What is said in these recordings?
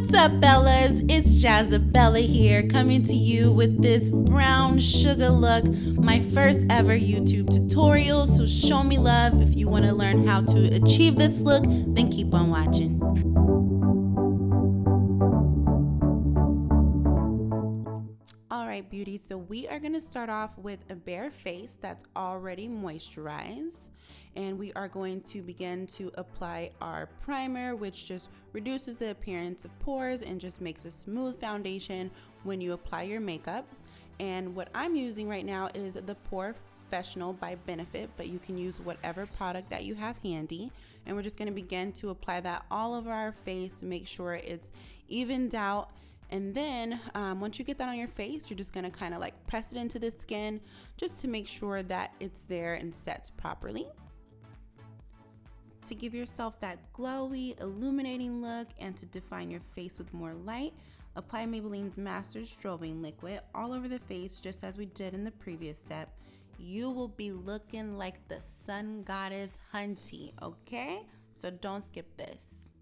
What's up, Bellas? It's Jazzabella here, coming to you with this brown sugar look, my first ever YouTube tutorial, so show me love. If you want to learn how to achieve this look, then keep on watching. Alright, beauty, so we are going to start off with a bare face that's already moisturized. And we are going to begin to apply our primer, which just reduces the appearance of pores and just makes a smooth foundation when you apply your makeup. And what I'm using right now is the Pore Fessional by Benefit, but you can use whatever product that you have handy. And we're just going to begin to apply that all over our face, make sure it's evened out. And then once you get that on your face, you're just gonna kind of like press it into the skin just to make sure that it's there and sets properly. To give yourself that glowy, illuminating look and to define your face with more light, apply Maybelline's Master Strobing Liquid all over the face just as we did in the previous step. You will be looking like the sun goddess hunty, okay? So don't skip this.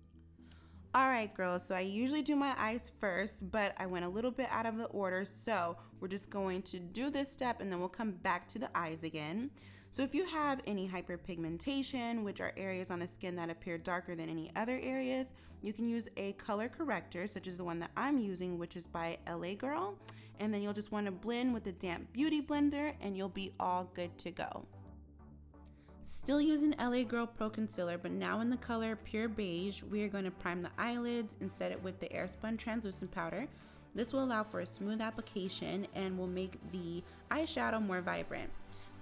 Alright girls, so I usually do my eyes first, but I went a little bit out of the order, so we're just going to do this step and then we'll come back to the eyes again. So if you have any hyperpigmentation, which are areas on the skin that appear darker than any other areas, you can use a color corrector, such as the one that I'm using, which is by L.A Girl, and then you'll just want to blend with the damp beauty blender and you'll be all good to go. Still using L.A Girl Pro Concealer, but now in the color Pure Beige, we are going to prime the eyelids and set it with the AirSpun translucent powder. This will allow for a smooth application and will make the eyeshadow more vibrant.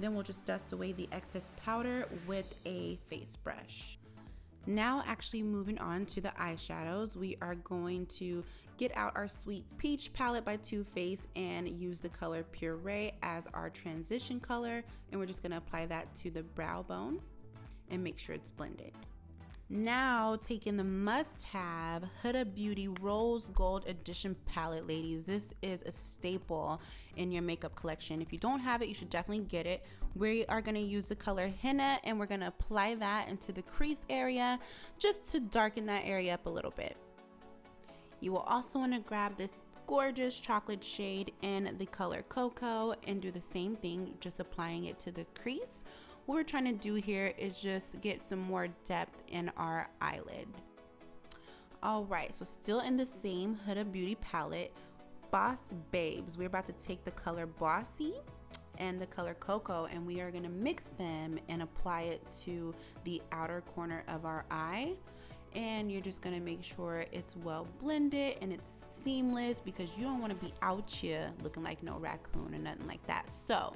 Then we'll just dust away the excess powder with a face brush. Now actually moving on to the eyeshadows, we are going to get out our Sweet Peach palette by Too Faced and use the color Puree as our transition color, and we're just going to apply that to the brow bone and make sure it's blended. Now taking the must-have Huda Beauty Rose Gold Edition palette, ladies. This is a staple in your makeup collection. If you don't have it, you should definitely get it. We are going to use the color Henna and we're going to apply that into the crease area just to darken that area up a little bit. You will also want to grab this gorgeous chocolate shade in the color COCO and do the same thing, just applying it to the crease. What we're trying to do here is just get some more depth in our eyelid. Alright, so still in the same Huda Beauty palette, Boss Babes, we're about to take the color Bossy and the color COCO and we are going to mix them and apply it to the outer corner of our eye. And you're just gonna make sure it's well blended and it's seamless because you don't want to be out here looking like no raccoon or nothing like that. So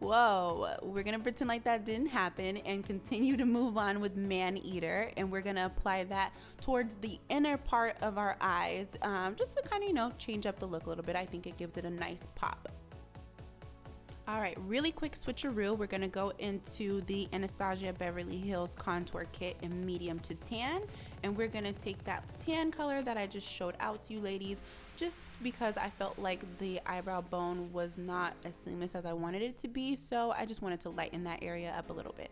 whoa, we're gonna pretend like that didn't happen and continue to move on with Maneater, and we're gonna apply that towards the inner part of our eyes, just to kind of, you know, change up the look a little bit. I think it gives it a nice pop. All right, really quick switcheroo. We're gonna go into the Anastasia Beverly Hills contour kit in medium to tan, and we're gonna take that tan color that I just showed out to you ladies, just because I felt like the eyebrow bone was not as seamless as I wanted it to be, so I just wanted to lighten that area up a little bit.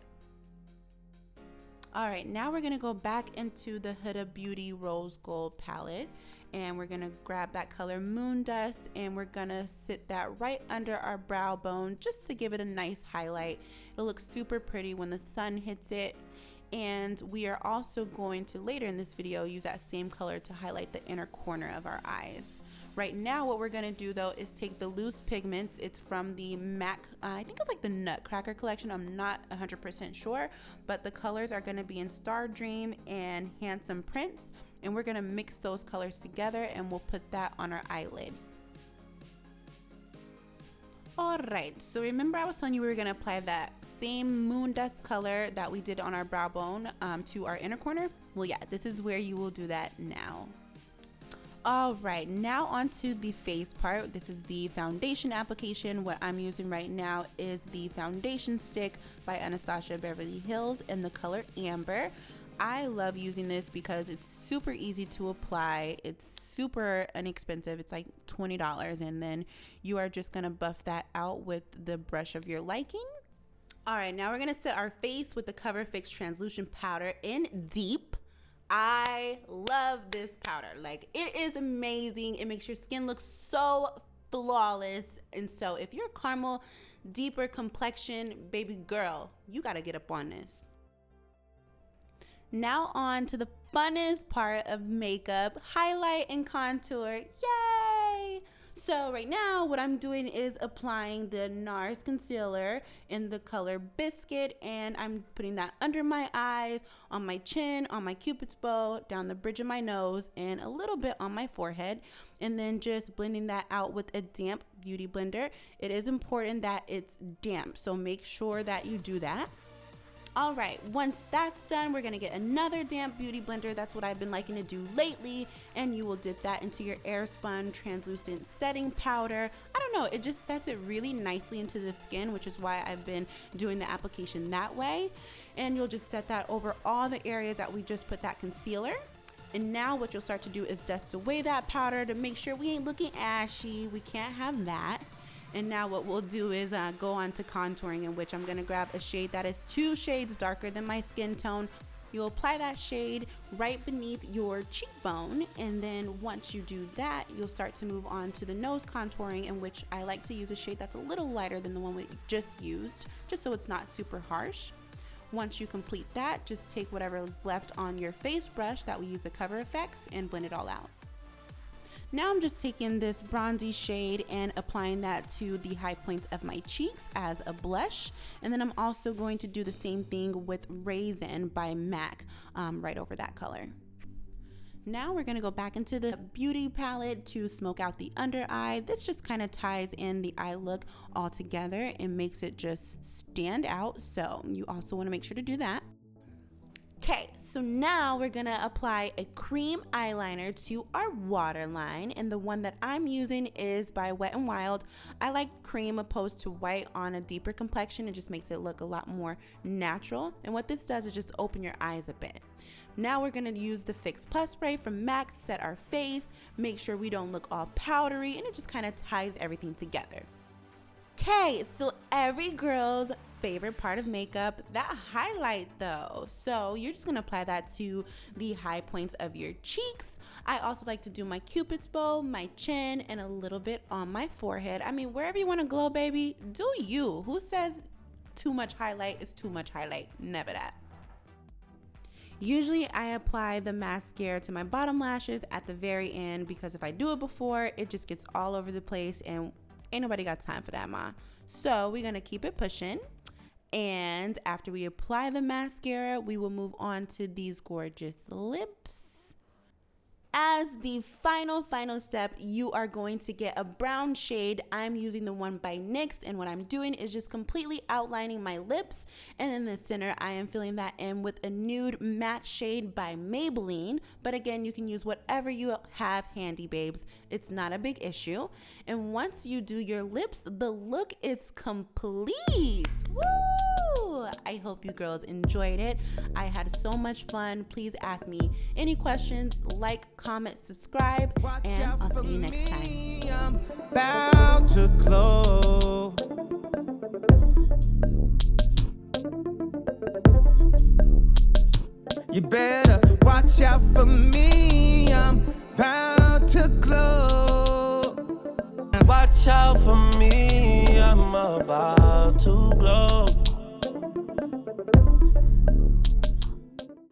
All right, now we're gonna go back into the Huda Beauty Rose Gold palette and we're gonna grab that color Moon Dust and we're gonna sit that right under our brow bone just to give it a nice highlight. It'll look super pretty when the sun hits it. And we are also going to later in this video use that same color to highlight the inner corner of our eyes. Right now what we're gonna do though is take the loose pigments. It's from the MAC, I think it's like the Nutcracker collection, I'm not 100% sure, but the colors are gonna be in Stardream and Handsome Prince, and we're gonna mix those colors together and we'll put that on our eyelid. Alright, so remember I was telling you we were gonna apply that same Moon Dust color that we did on our brow bone to our inner corner? Well yeah, this is where you will do that now. Alright, now onto the face part. This is the foundation application. What I'm using right now is the foundation stick by Anastasia Beverly Hills in the color Amber. I love using this because it's super easy to apply. It's super inexpensive. It's like $20, and then you are just gonna buff that out with the brush of your liking. All right, now we're gonna set our face with the Cover Fix translucent powder in Deep. I love this powder. Like, it is amazing. It makes your skin look so flawless. And so if you're a caramel, deeper complexion baby girl, you got to get up on this. Now on to the funnest part of makeup, highlight and contour. Yay! So right now what I'm doing is applying the NARS concealer in the color Biscuit, and I'm putting that under my eyes, on my chin, on my cupid's bow, down the bridge of my nose, and a little bit on my forehead, and then just blending that out with a damp beauty blender. It is important that it's damp, so make sure that you do that. All right, once that's done, we're gonna get another damp beauty blender. That's what I've been liking to do lately. And you will dip that into your AirSpun translucent setting powder. I don't know, it just sets it really nicely into the skin, which is why I've been doing the application that way. And you'll just set that over all the areas that we just put that concealer. And now what you'll start to do is dust away that powder to make sure we ain't looking ashy. We can't have that. And now what we'll do is go on to contouring, in which I'm going to grab a shade that is 2 shades darker than my skin tone. You'll apply that shade right beneath your cheekbone, and then once you do that, you'll start to move on to the nose contouring, in which I like to use a shade that's a little lighter than the one we just used, just so it's not super harsh. Once you complete that, just take whatever is left on your face brush that we use the cover effects and blend it all out. Now I'm just taking this bronzy shade and applying that to the high points of my cheeks as a blush. And then I'm also going to do the same thing with Raisin by MAC right over that color. Now we're gonna go back into the beauty palette to smoke out the under eye. This just kind of ties in the eye look all together and makes it just stand out. So you also wanna make sure to do that. Okay, so now we're gonna apply a cream eyeliner to our waterline, and the one that I'm using is by Wet n Wild. I like cream opposed to white on a deeper complexion. It just makes it look a lot more natural, and what this does is just open your eyes a bit. Now we're gonna use the Fix Plus spray from MAC to set our face, make sure we don't look all powdery, and it just kind of ties everything together. Okay, so every girl's favorite part of makeup, that highlight though. So you're just gonna apply that to the high points of your cheeks. I also like to do my cupid's bow, my chin, and a little bit on my forehead. I mean, wherever you wanna glow, baby, do you. Who says too much highlight is too much highlight? Never that. Usually I apply the mascara to my bottom lashes at the very end, because if I do it before, it just gets all over the place and ain't nobody got time for that, ma. So we're gonna keep it pushing. And after we apply the mascara, we will move on to these gorgeous lips. As the final step, you are going to get a brown shade. I'm using the one by NYX, and what I'm doing is just completely outlining my lips. And in the center, I am filling that in with a nude matte shade by Maybelline. But again, you can use whatever you have handy, babes. It's not a big issue. And once you do your lips, the look is complete. Woo! I hope you girls enjoyed it. I had so much fun. Please ask me any questions, like, comment, subscribe, and I'll see you next time. I'm about to glow. You better watch out for me. I'm about to glow. Watch out for me. I'm about to glow.